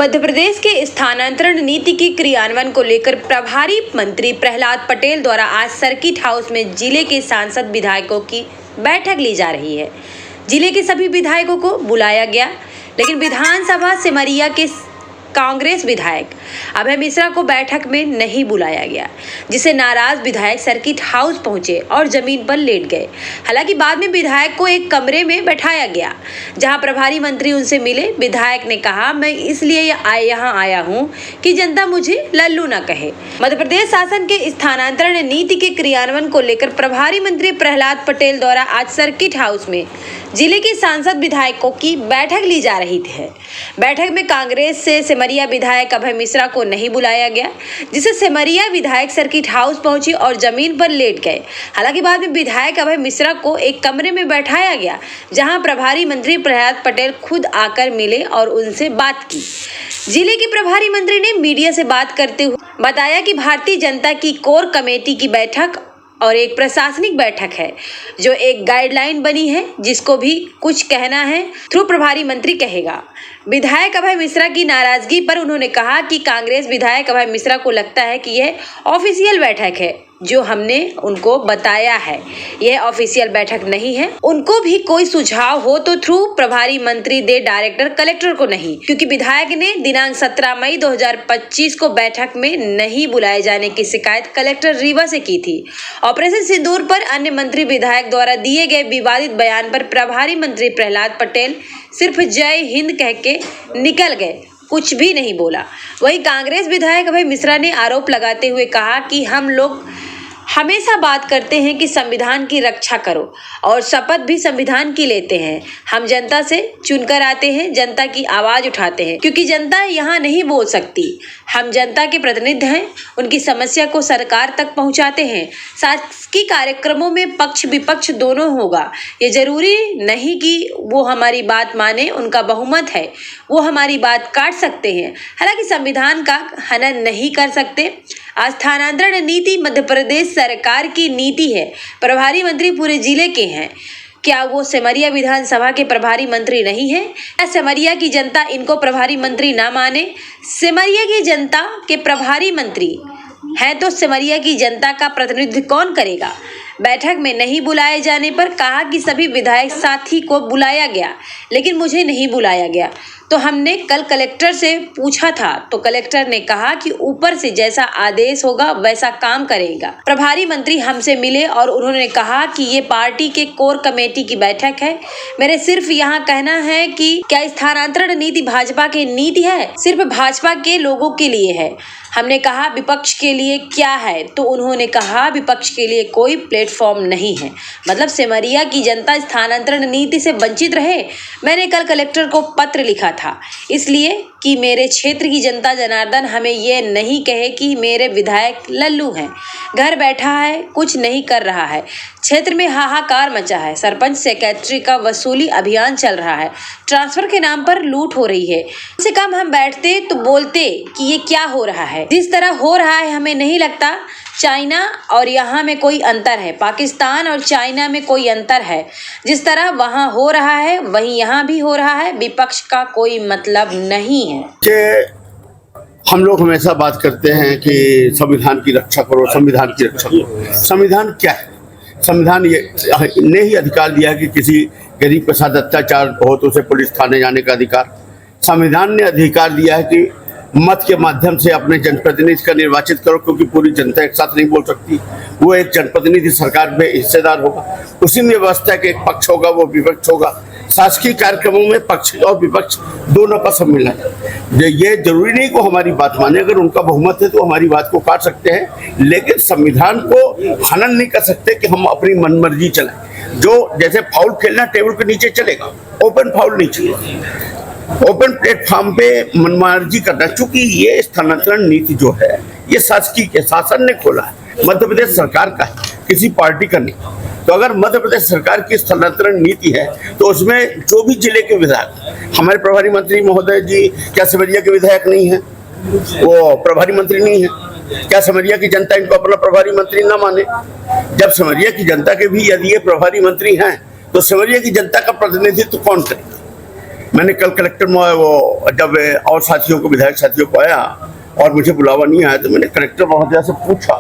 मध्य प्रदेश के स्थानांतरण नीति के क्रियान्वयन को लेकर प्रभारी मंत्री प्रहलाद पटेल द्वारा आज सर्किट हाउस में जिले के सांसद विधायकों की बैठक ली जा रही है। जिले के सभी विधायकों को बुलाया गया, लेकिन विधानसभा सिमरिया के कांग्रेस विधायक अभय मिश्रा को बैठक में नहीं बुलाया गया, जिससे नाराज विधायक सर्किट हाउस पहुंचे और जमीन पर लेट गए। हालांकि बाद में विधायक को एक कमरे में बैठाया गया, जहां प्रभारी मंत्री उनसे मिले। विधायक ने कहा, मैं इसलिए यहाँ आया हूं कि जनता मुझे लल्लू न कहे। मध्य प्रदेश शासन के स्थानांतरण नीति के क्रियान्वयन को लेकर प्रभारी मंत्री प्रहलाद पटेल द्वारा आज सर्किट हाउस में जिले के सांसद विधायकों की बैठक ली जा रही है। बैठक में कांग्रेस से सिमरिया विधायक अभय मिश्रा को नहीं बुलाया गया, जिससे सिमरिया विधायक सर्किट हाउस पहुंचे और जमीन पर लेट गए। हालांकि बाद में विधायक अभय मिश्रा को एक कमरे में बैठाया गया, जहां प्रभारी मंत्री प्रहलाद पटेल खुद आकर मिले और उनसे बात की। जिले के प्रभारी मंत्री ने मीडिया से बात करते हुए बताया कि भारतीय जनता की कोर कमेटी की बैठक और एक प्रशासनिक बैठक है, जो एक गाइडलाइन बनी है, जिसको भी कुछ कहना है थ्रू प्रभारी मंत्री कहेगा। विधायक अभय मिश्रा की नाराजगी पर उन्होंने कहा कि कांग्रेस विधायक अभय मिश्रा को लगता है कि यह ऑफिशियल बैठक है, जो हमने उनको बताया है यह ऑफिशियल बैठक नहीं है। उनको भी कोई सुझाव हो तो थ्रू प्रभारी मंत्री दे, डायरेक्टर कलेक्टर को नहीं, क्योंकि विधायक ने दिनांक 17 मई 2025 को बैठक में नहीं बुलाए जाने की शिकायत कलेक्टर रीवा से की थी। ऑपरेशन सिंदूर पर अन्य मंत्री विधायक द्वारा दिए गए विवादित बयान पर प्रभारी मंत्री प्रहलाद पटेल सिर्फ जय हिंद कह के निकल गए, कुछ भी नहीं बोला। वहीं कांग्रेस विधायक अभय मिश्रा ने आरोप लगाते हुए कहा कि हम लोग हमेशा बात करते हैं कि संविधान की रक्षा करो और शपथ भी संविधान की लेते हैं। हम जनता से चुनकर आते हैं, जनता की आवाज उठाते हैं, क्योंकि जनता यहाँ नहीं बोल सकती। हम जनता के प्रतिनिधि हैं, उनकी समस्या को सरकार तक पहुँचाते हैं। शासकीय कार्यक्रमों में पक्ष विपक्ष दोनों होगा। ये जरूरी नहीं कि वो हमारी बात माने, उनका बहुमत है, वो हमारी बात काट सकते हैं, हालांकि संविधान का हनन नहीं कर सकते। स्थानांतरण नीति मध्य प्रदेश सरकार की नीति है। प्रभारी मंत्री पूरे जिले के हैं। क्या वो सिमरिया विधानसभा के प्रभारी मंत्री नहीं है? क्या सिमरिया की जनता इनको प्रभारी मंत्री ना माने? सिमरिया की जनता के प्रभारी मंत्री है तो सिमरिया की जनता का प्रतिनिधित्व कौन करेगा? बैठक में नहीं बुलाए जाने पर कहा कि सभी विधायक साथी को बुलाया गया, लेकिन मुझे नहीं बुलाया गया। तो हमने कल कलेक्टर से पूछा था, तो कलेक्टर ने कहा कि ऊपर से जैसा आदेश होगा वैसा काम करेगा। प्रभारी मंत्री हमसे मिले और उन्होंने कहा कि ये पार्टी के कोर कमेटी की बैठक है। मेरे सिर्फ यहाँ कहना है कि क्या स्थानांतरण नीति भाजपा की नीति है? सिर्फ भाजपा के लोगों के लिए है। हमने कहा विपक्ष के लिए क्या है? तो उन्होंने कहा विपक्ष के लिए कोई प्लेटफॉर्म नहीं है। मतलब सिमरिया की जनता स्थानांतरण नीति से वंचित रहे। मैंने कल कलेक्टर को पत्र लिखा था, इसलिए कि मेरे क्षेत्र की जनता जनार्दन हमें ये नहीं कहे कि मेरे विधायक लल्लू हैं, घर बैठा है, कुछ नहीं कर रहा है। क्षेत्र में हाहाकार मचा है। सरपंच सेक्रेटरी का वसूली अभियान चल रहा है। ट्रांसफर के नाम पर लूट हो रही है। कम से कम हम बैठते तो बोलते कि ये क्या हो रहा है। जिस तरह हो रहा है हमें नहीं लगता चाइना और यहाँ में कोई अंतर है, पाकिस्तान और चाइना में कोई अंतर है। जिस तरह वहाँ हो रहा है वहीं यहाँ भी हो रहा है। विपक्ष का कोई मतलब नहीं है। हम लोग हमेशा बात करते हैं कि संविधान की रक्षा करो, संविधान की रक्षा करो। संविधान क्या है? संविधान ये ने ही अधिकार दिया कि किसी गरीब के साथ अत्याचार हो तो उसे पुलिस थाने जाने का अधिकार। संविधान ने अधिकार दिया है कि मत के माध्यम से अपने जनप्रतिनिधि का निर्वाचित करो, क्योंकि पूरी जनता एक साथ नहीं बोल सकती। वो एक जनप्रतिनिधि सरकार में हिस्सेदार होगा। उसी में व्यवस्था है कि एक पक्ष होगा, वो विपक्ष होगा। शासकीय कार्यक्रमों में पक्ष और विपक्ष दोनों का सम्मिलन है। ये जरूरी नहीं को हमारी बात माने, अगर उनका बहुमत है तो हमारी बात को काट सकते हैं, लेकिन संविधान को हनन नहीं कर सकते कि हम अपनी मनमर्जी चलाएं। जो जैसे फाउल खेलना टेबल के नीचे चलेगा, ओपन फाउल नहीं चाहिए। ओपन प्लेटफॉर्म पे मनमर्जी करना, चूंकि ये स्थानांतरण नीति जो है ये शासकीय के शासन ने खोला है, मध्य प्रदेश सरकार का है, किसी पार्टी का नहीं। तो अगर मध्य प्रदेश सरकार की स्थानांतरण नीति है तो उसमें जो भी जिले के विधायक, हमारे प्रभारी मंत्री महोदय जी क्या सिमरिया के विधायक नहीं है? वो प्रभारी मंत्री नहीं है? क्या सिमरिया की जनता इनको अपना प्रभारी मंत्री ना माने? जब सिमरिया की जनता के भी यदि ये प्रभारी मंत्री हैं तो सिमरिया की जनता का प्रतिनिधित्व कौन करेगा? मैंने कल कलेक्टर में वो जब और साथियों को, विधायक साथियों को आया और मुझे बुलावा नहीं आया, तो मैंने कलेक्टर महोदया से पूछा,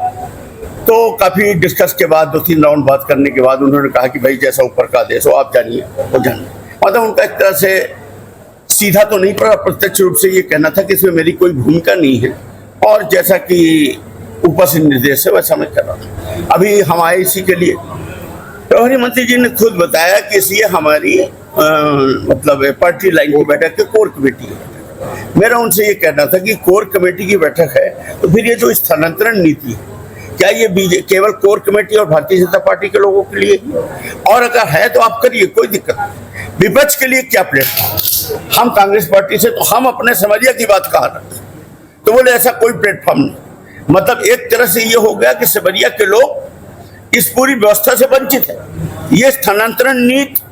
तो काफ़ी डिस्कस के बाद 2-3 राउंड बात करने के बाद उन्होंने कहा कि भाई जैसा ऊपर का आदेश हो आप जानिए, वो जानिए। मतलब उनका एक तरह से सीधा तो नहीं पड़ा, प्रत्यक्ष रूप से ये कहना था कि इसमें मेरी कोई भूमिका नहीं है और जैसा कि ऊपर से निर्देश है वैसा मैं कर रहा था। अभी हम आए इसी के लिए, प्रभारी मंत्री जी ने खुद बताया कि इसलिए हमारी मतलब पार्टी लाइन की बैठक है, कोर कमेटी की बैठक। मेरा उनसे ये कहना था कि कोर कमेटी की बैठक है तो फिर ये जो स्थानांतरण नीति है, क्या ये केवल कोर कमेटी और भारतीय जनता पार्टी के लोगों के लिए ही? और अगर है तो आप करिए, कोई दिक्कत नहीं। विपक्ष के लिए क्या प्लेटफॉर्म? हम कांग्रेस पार्टी से तो हम अपने समझिए की बात कहा रखते, तो बोले ऐसा कोई प्लेटफॉर्म नहीं। मतलब एक तरह से ये हो गया कि सिमरिया के लोग इस पूरी व्यवस्था से वंचित है। ये स्थानांतरण नीति,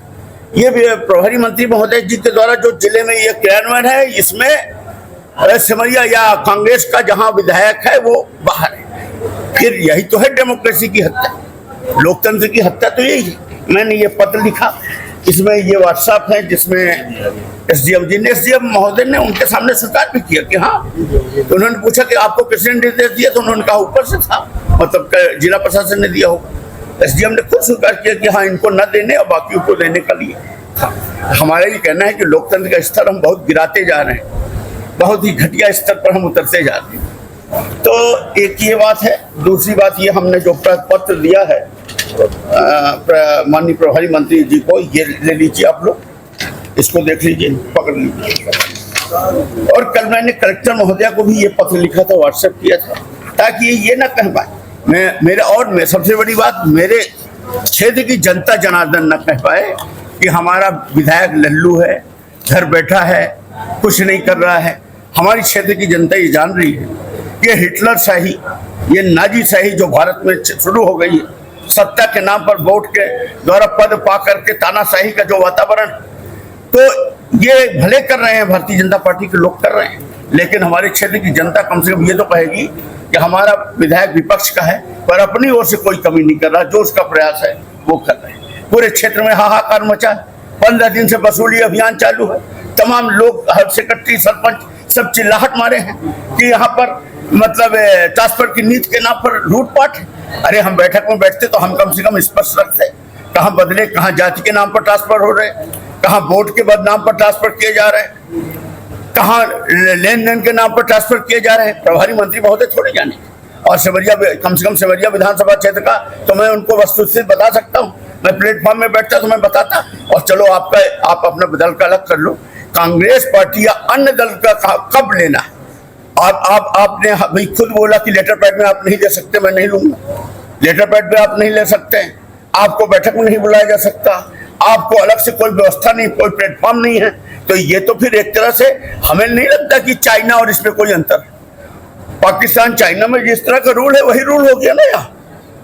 ये प्रभारी मंत्री महोदय जी के द्वारा जो जिले में ये क्रियान्वयन है, इसमें सिमरिया या कांग्रेस का जहां विधायक है वो बाहर है। फिर यही तो है डेमोक्रेसी की हत्या, लोकतंत्र की हत्या तो यही है। मैंने ये पत्र लिखा, इसमें ये व्हाट्सएप है जिसमें एसडीएम महोदय ने उनके सामने स्वीकार भी किया कि हाँ। तो उन्होंने पूछा कि आपको किसने निर्देश दिया, तो उन्होंने कहा ऊपर से था, मतलब जिला प्रशासन ने दिया होगा। एसडीएम ने खुद स्वीकार किया कि हाँ इनको न देने और बाकी को देने का लिए। हमारा ये कहना है कि लोकतंत्र का स्तर हम बहुत गिराते जा रहे हैं, बहुत ही घटिया स्तर पर हम उतरते जा रहे हैं। तो एक ये बात है। दूसरी बात ये, हमने जो पत्र दिया है माननीय प्रभारी मंत्री जी को, ये ले लीजिए आप लोग, इसको देख लीजिए, पकड़ लीजिए। और कल मैंने कलेक्टर महोदया को भी ये पत्र लिखा था, व्हाट्सएप किया था, ताकि ये ना कह पाए मैं सबसे बड़ी बात, मेरे क्षेत्र की जनता जनार्दन न कह पाए कि हमारा विधायक लल्लू है, घर बैठा है, कुछ नहीं कर रहा है। हमारी क्षेत्र की जनता ये जान रही है कि हिटलर शाही, ये नाजी शाही जो भारत में शुरू हो गई है, सत्ता के नाम पर वोट के द्वारा पद पा करके तानाशाही का जो वातावरण, तो ये भले कर रहे हैं, भारतीय जनता पार्टी के लोग कर रहे हैं, लेकिन हमारे क्षेत्र की जनता कम से कम ये तो कहेगी कि हमारा विधायक विपक्ष का है पर अपनी ओर से कोई कमी नहीं कर रहा, जो उसका प्रयास है वो कर रहे हैं। पूरे क्षेत्र में हाहाकार मचा है, 15 दिन से वसूली अभियान चालू है, तमाम लोग, हर सेक्रेटरी, सरपंच सब चिल्लाहट मारे हैं कि यहाँ पर मतलब ट्रांसफर की नीति के नाम पर लूटपाट है। अरे हम बैठक में बैठते तो हम कम से कम स्पष्ट रखते, कहाँ बदले, कहाँ जाति के नाम पर ट्रांसफर हो रहे, कहाँ वोट के नाम पर ट्रांसफर किए जा रहे हैं, कहाँ लेन देन के नाम पर ट्रांसफर किए जा रहे हैं। प्रभारी मंत्री महोदय थोड़ी जाने, और सिमरिया, कम से कम सिमरिया विधानसभा क्षेत्र का तो मैं उनको वस्तुस्थित बता सकता हूँ। मैं प्लेटफॉर्म में बैठता तो मैं बताता। और चलो आप अपना दल का अलग कर लो, कांग्रेस पार्टी या अन्य दल का कब लेना है? आपने भाई खुद बोला कि लेटर पैड में आप नहीं दे सकते, मैं नहीं लूंगा। लेटर पैड पे आप नहीं ले सकते, आपको बैठक में नहीं बुलाया जा सकता, आपको अलग से कोई व्यवस्था नहीं, कोई प्लेटफॉर्म नहीं है। तो ये तो फिर एक तरह से हमें नहीं लगता कि चाइना और इसमें कोई अंतर है। पाकिस्तान चाइना में जिस तरह का रूल है वही रूल हो गया ना यहाँ।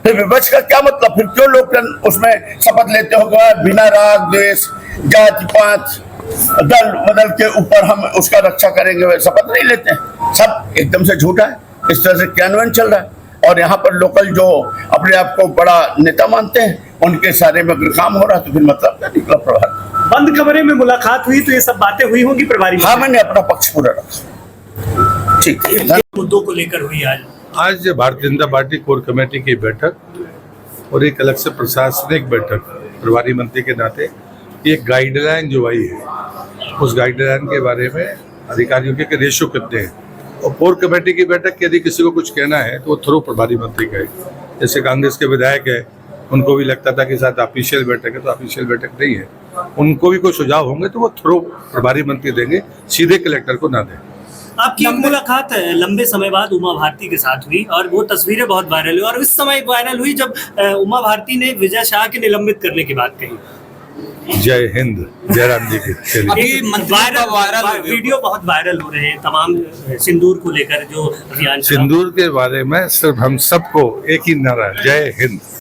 फिर विपक्ष का क्या मतलब? फिर क्यों लोग उसमें शपथ लेते हो बिना राग द्वेष जाति पात दल बदल के ऊपर हम उसका रक्षा करेंगे, वे शपथ नहीं लेते हैं। सब एकदम से झूठा है, इस तरह से क्रियान्वयन चल रहा है। और यहाँ पर लोकल जो अपने आप को बड़ा नेता मानते हैं उनके सारे में काम हो रहा है, तो फिर मतलब क्या निकला? प्रभार बंद कमरे में मुलाकात हुई तो ये सब बातें हुई होंगी प्रभारी? हाँ, मैंने अपना पक्ष पूरा रखा। ठीक है। मुद्दों को लेकर हुई आज Bharatiya Janata party core committee की बैठक और एक अलग से प्रशासनिक बैठक, प्रभारी मंत्री के नाते एक गाइडलाइन जो आई है उस गाइडलाइन के बारे में अधिकारियों के रेशो कितने हैं। और कोर कमेटी की बैठक यदि किसी को कुछ कहना है तो वो थ्रू प्रभारी मंत्री कहे। जैसे कांग्रेस के विधायक है, उनको भी लगता था कि शायद ऑफिशियल बैठक है, तो ऑफिशियल बैठक नहीं है। उनको भी कोई सुझाव होंगे तो वो थ्रू प्रभारी मंत्री देंगे, सीधे कलेक्टर को ना दें। आपकी एक मुलाकात लंबे समय बाद उमा भारती के साथ हुई और वो तस्वीरें बहुत वायरल हुई, और उस समय वायरल हुई जब उमा भारती ने विजय शाह के निलंबित करने की बात कही। जय हिंद, जयराम जी की। वायरल वीडियो बहुत वायरल हो रहे हैं तमाम सिंदूर को लेकर जो अभियान। सिंदूर के बारे में सिर्फ हम सबको एक ही नारा, जय हिंद।